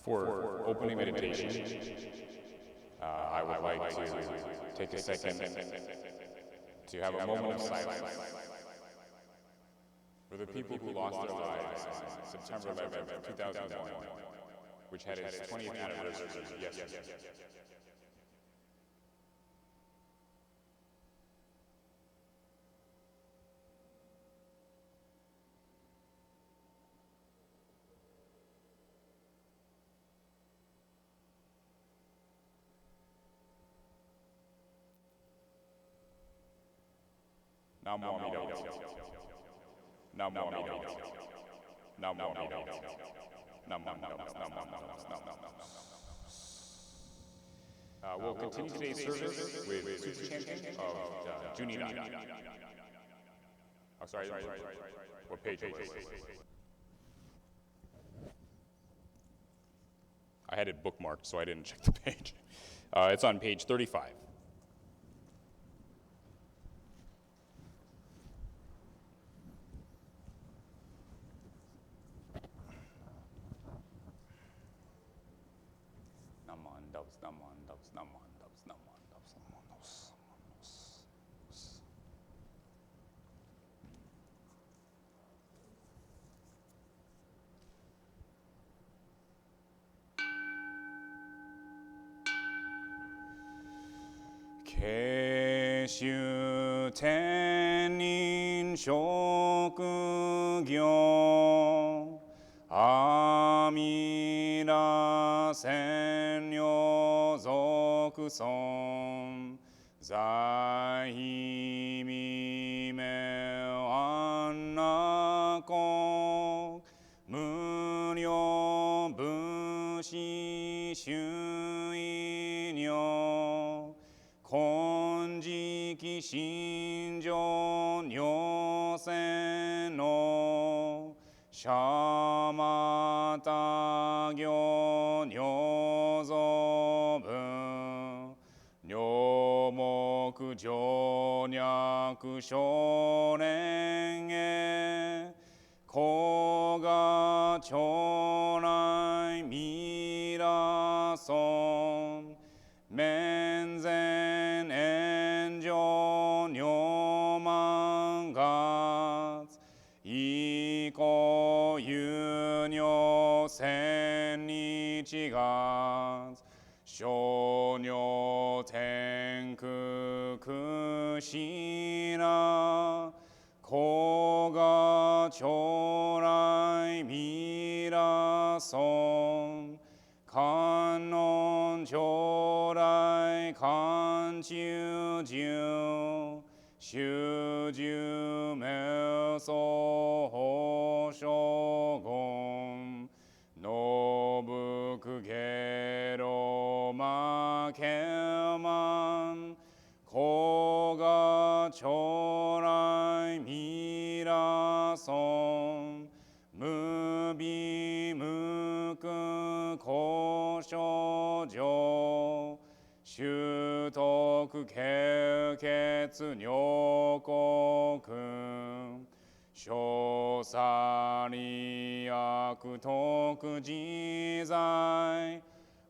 For opening meditation, I would like to take a second to have a moment of silence for the people who lost their lives on September 11th, 2001, which had its 20th anniversary yesterday. Namo Amida Butsu. Namo Amida Butsu. Namo Amida Butsu. Namo Amida Butsu. We'll continue today's service with Super chanting of Junina. Oh, sorry. What page is it? I had it bookmarked, so I didn't check the page. It's on page 35.慶州天人職業阿弥陀千両族尊在未明安那国無量武士衆意女金色心情如せのシャマタ行如造文両目上脈少年へ子が将来未来尊面前炎上如満月以降有如千日月少女天空くしら子が将来未来尊観音将来観中十修十瞑想法諸言のぶくげろまけまん子が将来未来尊無備無垢交渉上習得経血女国小さり悪徳自在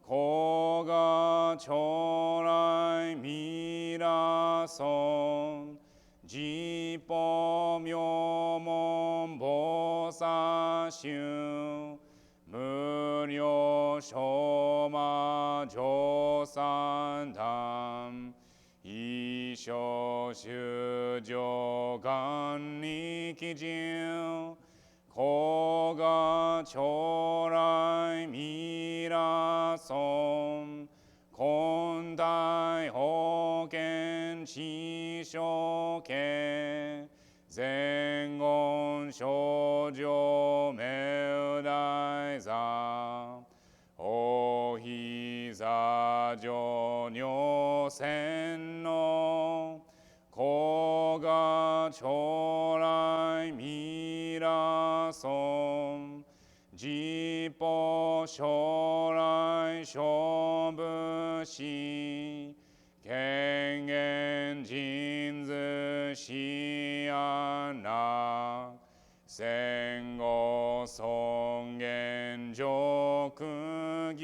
子が将来未来尊実法妙門菩薩衆無量小魔上三段一生修上願力人子が将来未来尊根体保険師匠家前言少女明大座お膝上如千の子が将来未来尊実法将来勝負し権限人図し安楽戦後尊厳上空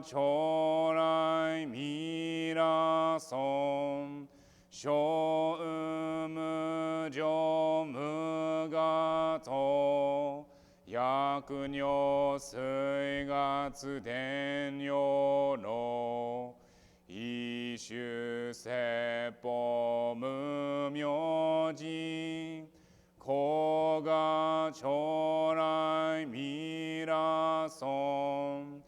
将来未来尊小無常無我と薬如水月天陽の一種説法無明寺古が将来未来尊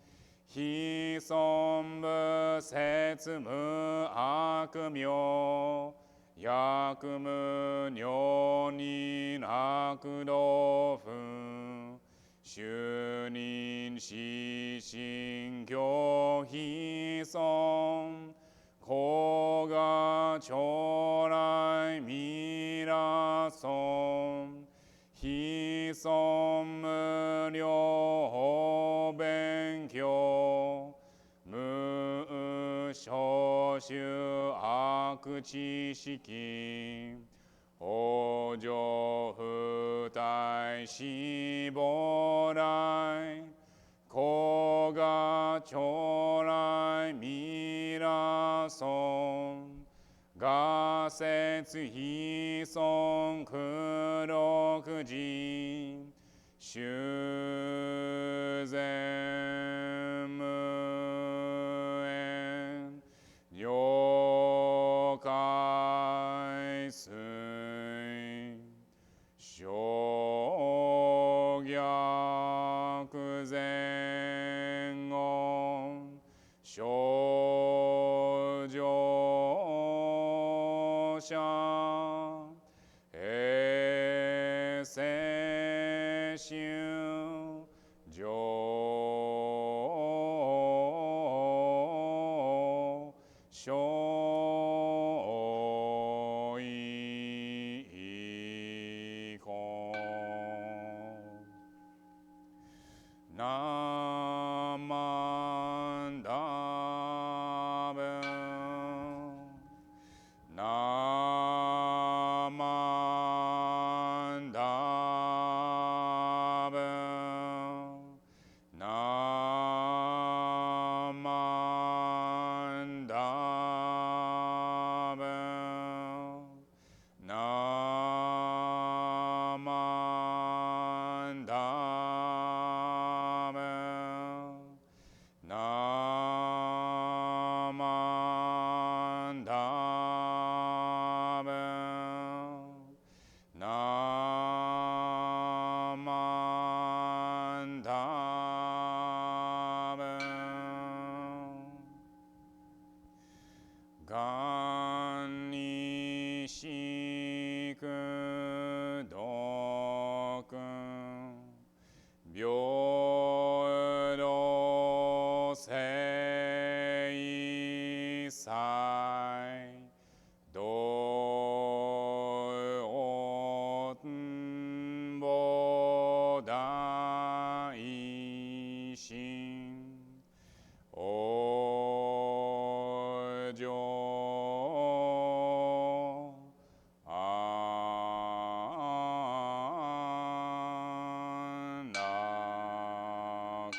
非尊無説無悪名薬無女人悪道夫主任死神教非尊古が将来未来尊非尊無量勉強無所修悪知識往生不退死亡来古が将来未来尊我説非尊苦六寺修善無縁了解水小逆前言小乗者平成修上小意根ナマンダベナマンダベナマンダベナマンダベナマンダベナマンダベがんにしくどく平等聖祭道恩菩大心往生安那公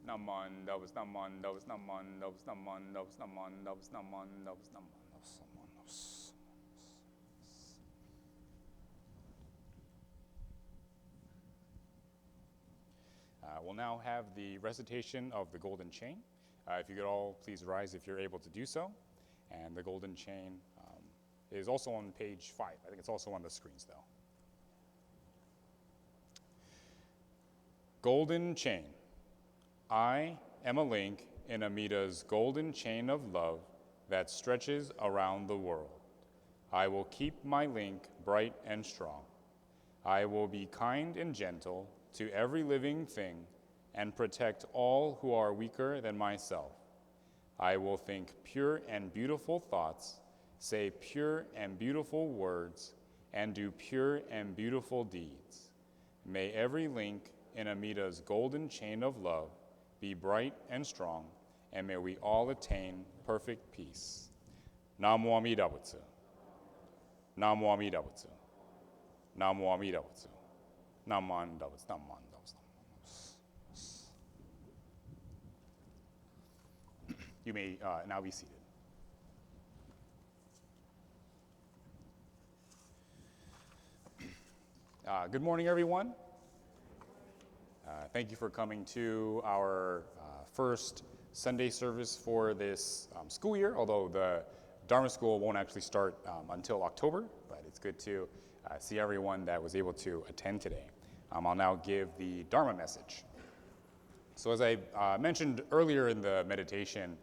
Namandavs, namandavs, namandavs, namandavs, namandavs, namandavs, namandavs, namandavs. We'll now have the recitation of the golden chain. If you could all please rise if you're able to do so. And the golden chain is also on page 5. I think it's also on the screens though. Golden chain. I am a link in Amita's golden chain of love that stretches around the world. I will keep my link bright and strong. I will be kind and gentle to every living thing and protect all who are weaker than myself. I will think pure and beautiful thoughts, say pure and beautiful words, and do pure and beautiful deeds. May every link in Amita's golden chain of love be bright and strong, and may we all attain perfect peace. Namo Amida Butsu. Namo Amida Butsu. Namo Amida Butsu. Naman Dabutsu. Naman Dabutsu. You may now be seated. Good morning, everyone. Thank you for coming to our first Sunday service for this school year, although the Dharma School won't actually start until October, but it's good to see everyone that was able to attend today. I'll now give the Dharma message. So as I mentioned earlier in the meditation,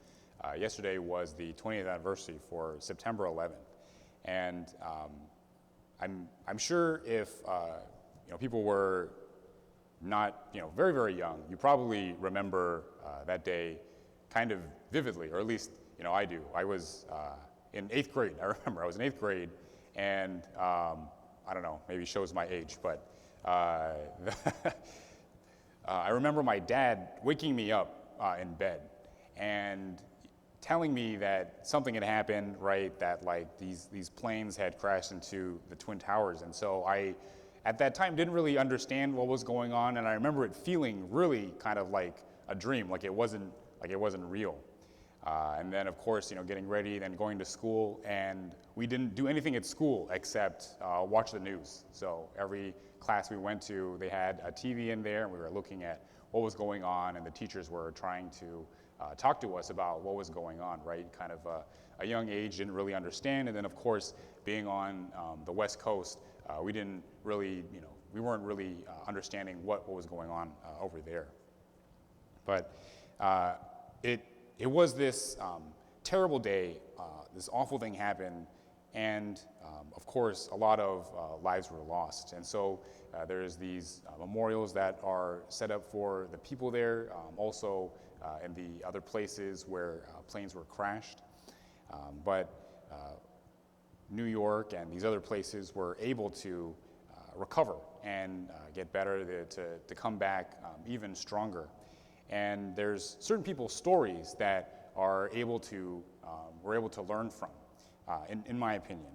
yesterday was the 20th anniversary for September 11th, and I'm sure if people were not very, very young, you probably remember that day kind of vividly, or at least I do. I was in 8th grade. I remember I was in 8th grade, and I don't know, maybe shows my age, but I remember my dad waking me up in bed and telling me that something had happened, right, that like these planes had crashed into the Twin Towers. And so I, at that time, didn't really understand what was going on, and I remember it feeling really kind of like a dream, like it wasn't real. And then, of course, getting ready, then going to school, and we didn't do anything at school except watch the news. So every class we went to, they had a TV in there, and we were looking at what was going on, and the teachers were trying to talk to us about what was going on, right? Kind of a young age, didn't really understand, and then, of course, being on the West Coast, we didn't really, we weren't really understanding what was going on over there. But it was this terrible day, this awful thing happened, and of course, a lot of lives were lost. And so there's these memorials that are set up for the people there, also in the other places where planes were crashed. But New York and these other places were able to recover and get better, to come back even stronger. And there's certain people's stories that are able to, we're able to learn from, in my opinion.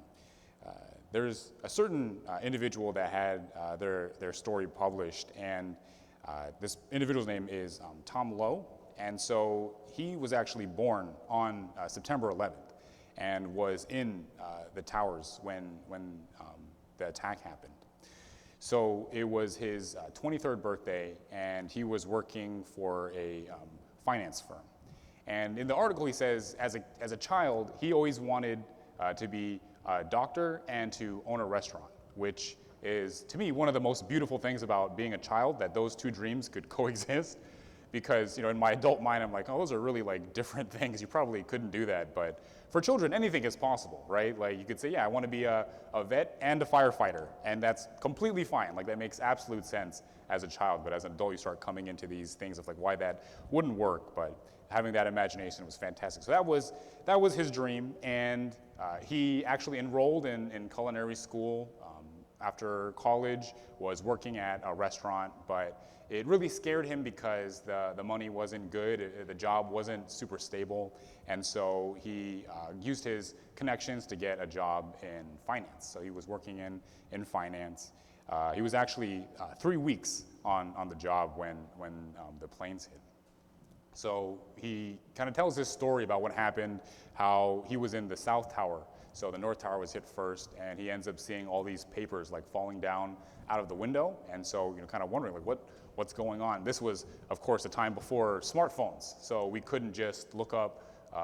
There's a certain individual that had their story published, and this individual's name is Tom Lowe. And so he was actually born on September 11th and was in the towers when the attack happened. So it was his 23rd birthday, and he was working for a finance firm. And in the article, he says, as a child, he always wanted to be a doctor and to own a restaurant, which is, to me, one of the most beautiful things about being a child, that those two dreams could coexist. Because in my adult mind, I'm like, oh, those are really like different things. You probably couldn't do that, but for children, anything is possible, right? Like you could say, yeah, I want to be a vet and a firefighter, and that's completely fine. Like that makes absolute sense as a child, but as an adult, you start coming into these things of like why that wouldn't work. But having that imagination was fantastic. So that was his dream, and he actually enrolled in culinary school after college, was working at a restaurant, but it really scared him because the money wasn't good, the job wasn't super stable, and so he used his connections to get a job in finance. So he was working in finance. He was actually 3 weeks on the job when the planes hit. So he kind of tells this story about what happened, how he was in the South Tower. So the North Tower was hit first, and he ends up seeing all these papers like falling down out of the window, and so kind of wondering like what's going on. This was, of course, a time before smartphones, so we couldn't just look up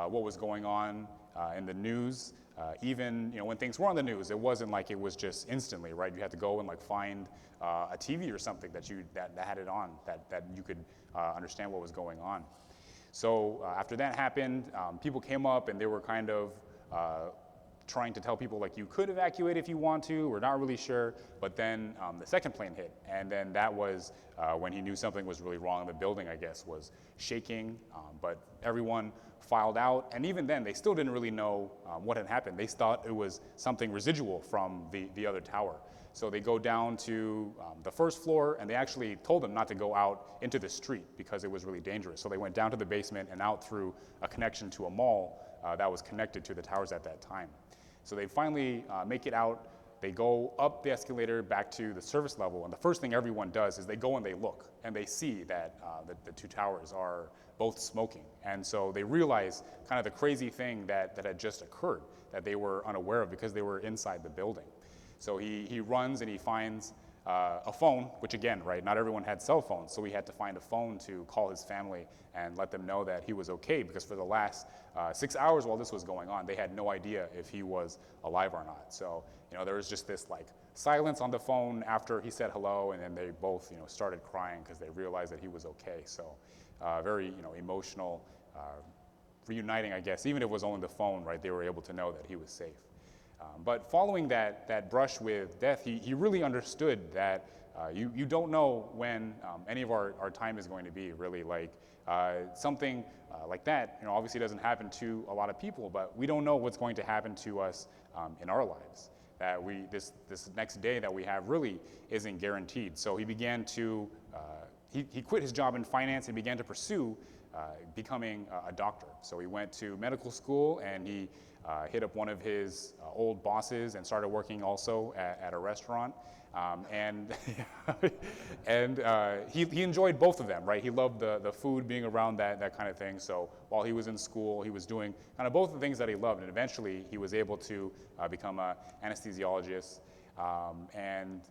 what was going on in the news. Even when things were on the news, it wasn't like it was just instantly, right? You had to go and like find a TV or something that had it on, that you could understand what was going on. So after that happened, people came up and they were kind of trying to tell people like you could evacuate if you want to, we're not really sure, but then the second plane hit, and then that was when he knew something was really wrong. The building, I guess, was shaking, but everyone filed out, and even then they still didn't really know what had happened. They thought it was something residual from the other tower. So they go down to the first floor, and they actually told them not to go out into the street because it was really dangerous. So they went down to the basement and out through a connection to a mall that was connected to the towers at that time. So they finally make it out They go up the escalator back to the service level, and the first thing everyone does is they go and they look, and they see that the two towers are both smoking. And so they realize kind of the crazy thing that had just occurred, that they were unaware of because they were inside the building. So he runs and he finds a phone, which again, right, not everyone had cell phones, so he had to find a phone to call his family and let them know that he was okay, because for the last 6 hours while this was going on, they had no idea if he was alive or not. So, there was just this like silence on the phone after he said hello, and then they both, started crying because they realized that he was okay. So very, emotional, reuniting, I guess. Even if it was only the phone, right, they were able to know that he was safe. But following that brush with death, he really understood that you don't know when any of our time is going to be, really. Like something like that, obviously doesn't happen to a lot of people, but we don't know what's going to happen to us in our lives. That this next day that we have really isn't guaranteed. So he began to, he quit his job in finance and began to pursue becoming a doctor. So he went to medical school, and he hit up one of his old bosses and started working also at a restaurant. And he enjoyed both of them, right? He loved the food, being around that kind of thing. So while he was in school, he was doing kind of both the things that he loved. And eventually he was able to become an anesthesiologist and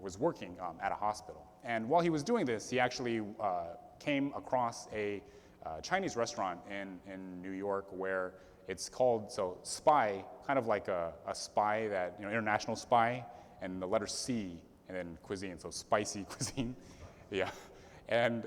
was working at a hospital. And while he was doing this, he actually came across a Chinese restaurant in New York where it's called, Spy, kind of like a spy that, international spy, and the letter C, and then cuisine, so spicy cuisine. Yeah. And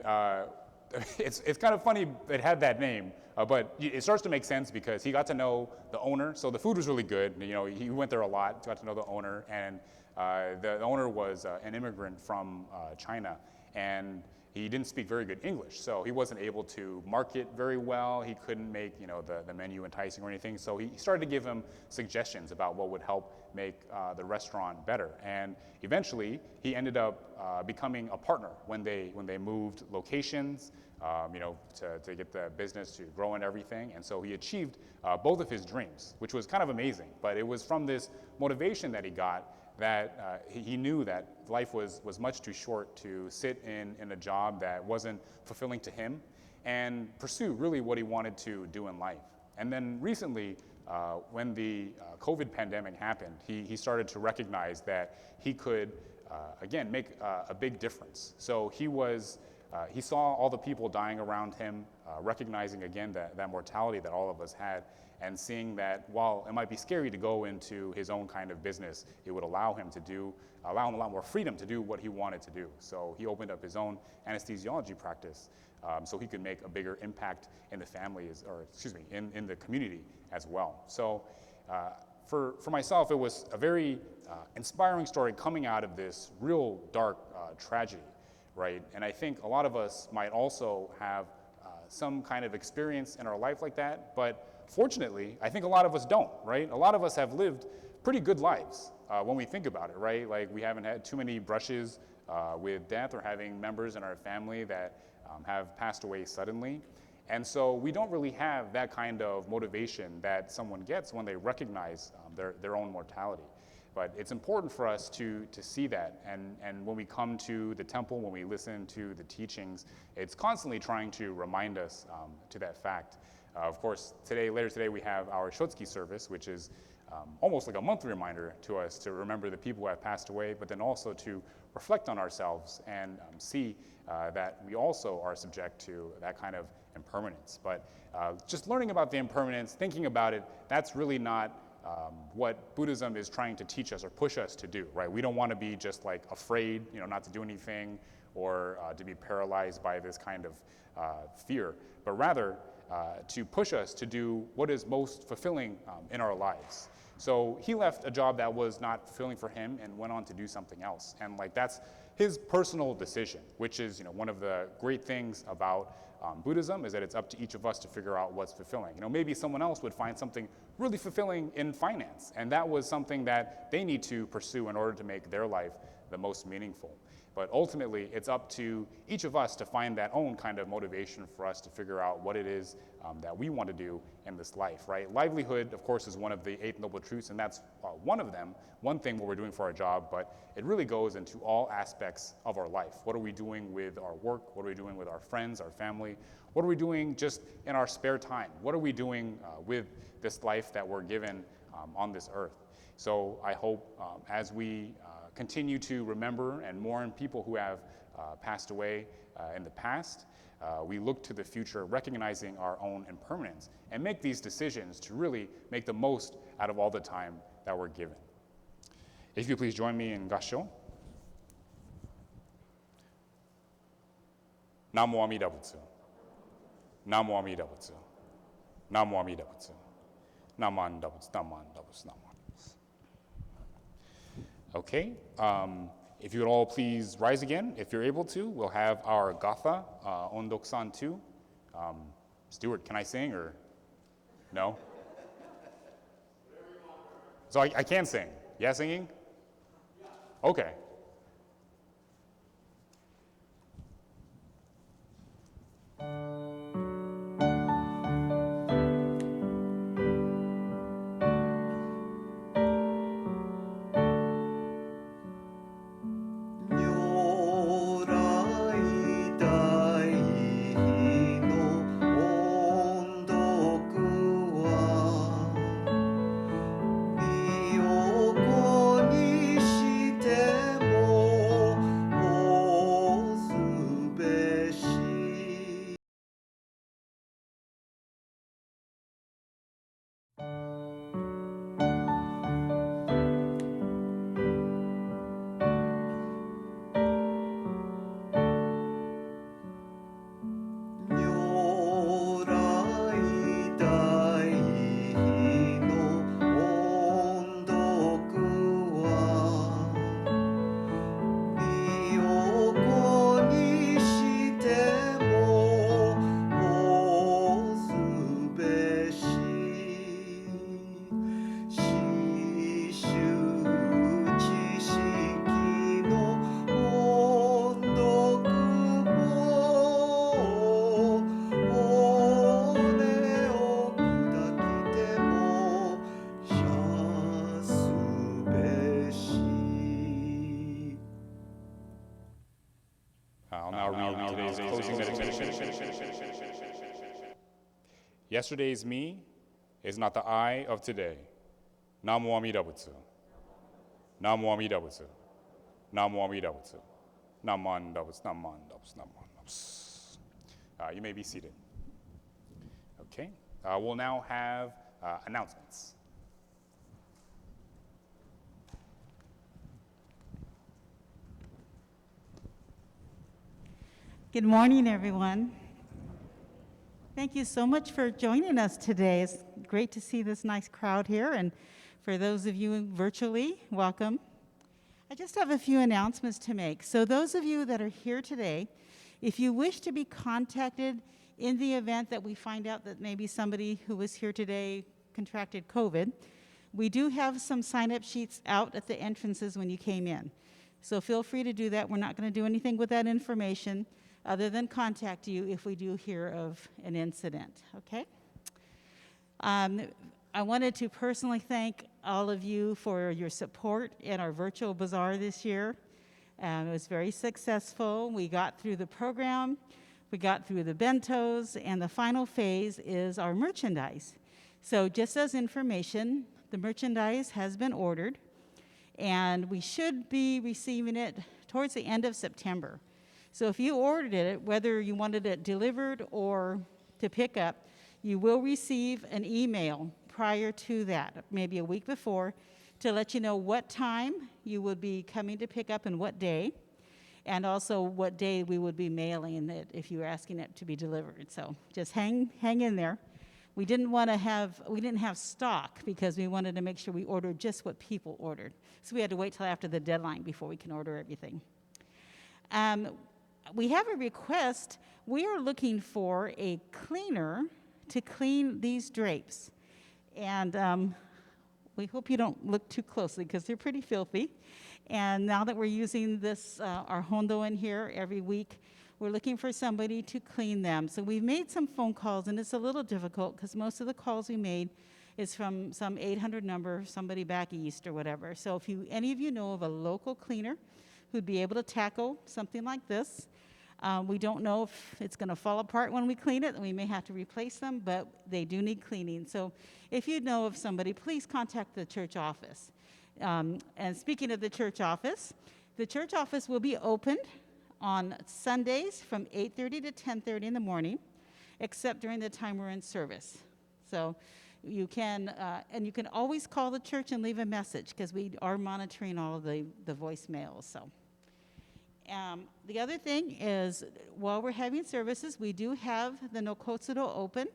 it's kind of funny it had that name, but it starts to make sense because he got to know the owner. So the food was really good. He went there a lot, got to know the owner, and the owner was an immigrant from China, and he didn't speak very good English, so he wasn't able to market very well. He couldn't make the menu enticing or anything. So he started to give him suggestions about what would help make the restaurant better. And eventually, he ended up becoming a partner when they moved locations, to get the business to grow and everything. And so he achieved both of his dreams, which was kind of amazing. But it was from this motivation that he got that he knew that life was much too short to sit in a job that wasn't fulfilling to him and pursue really what he wanted to do in life. And then recently, when the COVID pandemic happened, he started to recognize that he could, again, make a big difference. So he saw all the people dying around him, recognizing again that mortality that all of us had, and seeing that while it might be scary to go into his own kind of business, it would allow him a lot more freedom to do what he wanted to do. So he opened up his own anesthesiology practice, so he could make a bigger impact in the families, or excuse me, in the community as well. So for myself, it was a very inspiring story coming out of this real dark tragedy, right? And I think a lot of us might also have some kind of experience in our life like that, but fortunately, I think a lot of us don't, right? A lot of us have lived pretty good lives when we think about it, right? Like we haven't had too many brushes with death or having members in our family that have passed away suddenly. And so we don't really have that kind of motivation that someone gets when they recognize their own mortality. But it's important for us to see that, and when we come to the temple, when we listen to the teachings, it's constantly trying to remind us to that fact. Of course, later today, we have our Shotsuki service, which is almost like a monthly reminder to us to remember the people who have passed away, but then also to reflect on ourselves and see that we also are subject to that kind of impermanence. But just learning about the impermanence, thinking about it, that's really not what Buddhism is trying to teach us or push us to do, right? We don't want to be just like afraid, not to do anything, or to be paralyzed by this kind of fear, but rather to push us to do what is most fulfilling in our lives. So he left a job that was not fulfilling for him and went on to do something else. And that's his personal decision, which is one of the great things about Buddhism, is that it's up to each of us to figure out what's fulfilling. Maybe someone else would find something really fulfilling in finance, and that was something that they need to pursue in order to make their life the most meaningful. But ultimately, it's up to each of us to find that own kind of motivation for us to figure out what it is that we want to do in this life, right? Livelihood, of course, is one of the 8 noble truths, and that's one of them, one thing what we're doing for our job, but it really goes into all aspects of our life. What are we doing with our work? What are we doing with our friends, our family? What are we doing just in our spare time? What are we doing with this life that we're given on this earth? So I hope as we continue to remember and mourn people who have passed away in the past, we look to the future recognizing our own impermanence and make these decisions to really make the most out of all the time that we're given. If you please join me in Gassho. Namo Amida Butsu. Namo Amida Butsu. Namo Amida Butsu. Naman Dabutsu. Naman Dabutsu. Naman. Okay, if you would all please rise again, if you're able to, we'll have our Gatha, Ondoksan 2. Stuart, can I sing or no? So I can sing. Yeah, singing? Okay. I'll now read today's closing meditation. Yesterday's me is not the I of today. Namo Amida Butsu. Namo Amida Butsu. Namo Amida Butsu. Naman Dabutsu. Naman Dabutsu. Naman Dabutsu. You may be seated. Okay, we'll now have announcements. Good morning, everyone. Thank you so much for joining us today. It's great to see this nice crowd here, and for those of you virtually, welcome. I just have a few announcements to make. So those of you that are here today, if you wish to be contacted in the event that we find out that maybe somebody who was here today contracted COVID, we do have some sign-up sheets out at the entrances when you came in. So feel free to do that. We're not going to do anything with that information other than contact you if we do hear of an incident, okay? I wanted to personally thank all of you for your support in our virtual bazaar this year. It was very successful. We got through the program, we got through the bentos, and the final phase is our merchandise. So just as information, the merchandise has been ordered, and we should be receiving it towards the end of September. So if you ordered it, whether you wanted it delivered or to pick up, you will receive an email prior to that, maybe a week before, to let you know what time you would be coming to pick up and what day, and also what day we would be mailing it if you were asking it to be delivered. So just hang in there. We didn't have stock because we wanted to make sure we ordered just what people ordered. So we had to wait till after the deadline before we can order everything. We have a request. We are looking for a cleaner to clean these drapes. And we hope you don't look too closely because they're pretty filthy. And now that we're using this, our Hondo in here every week, we're looking for somebody to clean them. So we've made some phone calls, and it's a little difficult because most of the calls we made is from some 800 number, somebody back east or whatever. So if any of you know of a local cleaner who'd be able to tackle something like this, we don't know if it's going to fall apart when we clean it, and we may have to replace them, but they do need cleaning. So if you know of somebody, please contact the church office. And speaking of the church office will be opened on Sundays from 8:30 to 10:30 in the morning, except during the time we're in service. So you can, and you can always call the church and leave a message because we are monitoring all of the voicemails. So the other thing is, while we're having services, we do have the No Kotsudo open.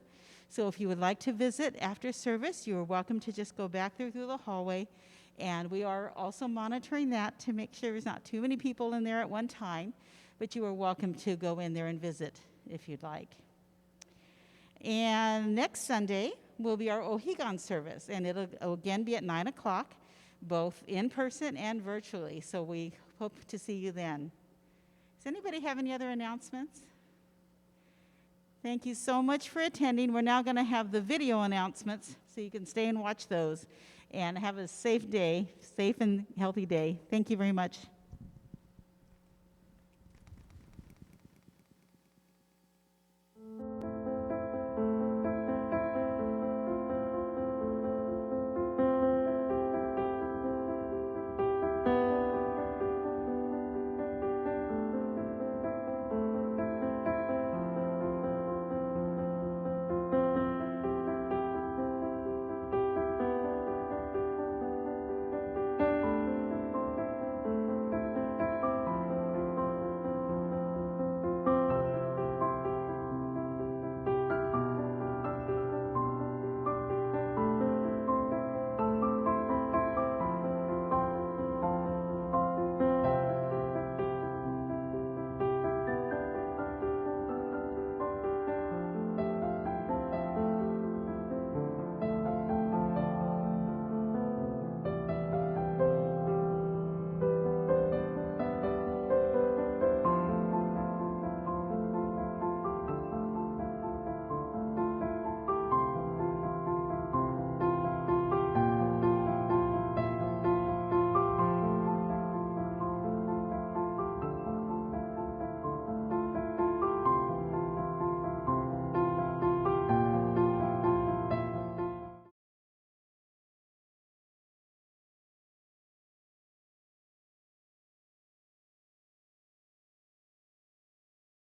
So if you would like to visit after service, you are welcome to just go back there through the hallway. And we are also monitoring that to make sure there's not too many people in there at one time, but you are welcome to go in there and visit if you'd like. And next Sunday will be our Ohigan service, and it'll again be at 9 o'clock, both in person and virtually, so we hope to see you then. Does anybody have any other announcements? Thank you so much for attending. We're now going to have the video announcements, so you can stay and watch those. And have a safe day, safe and healthy day. Thank you very much.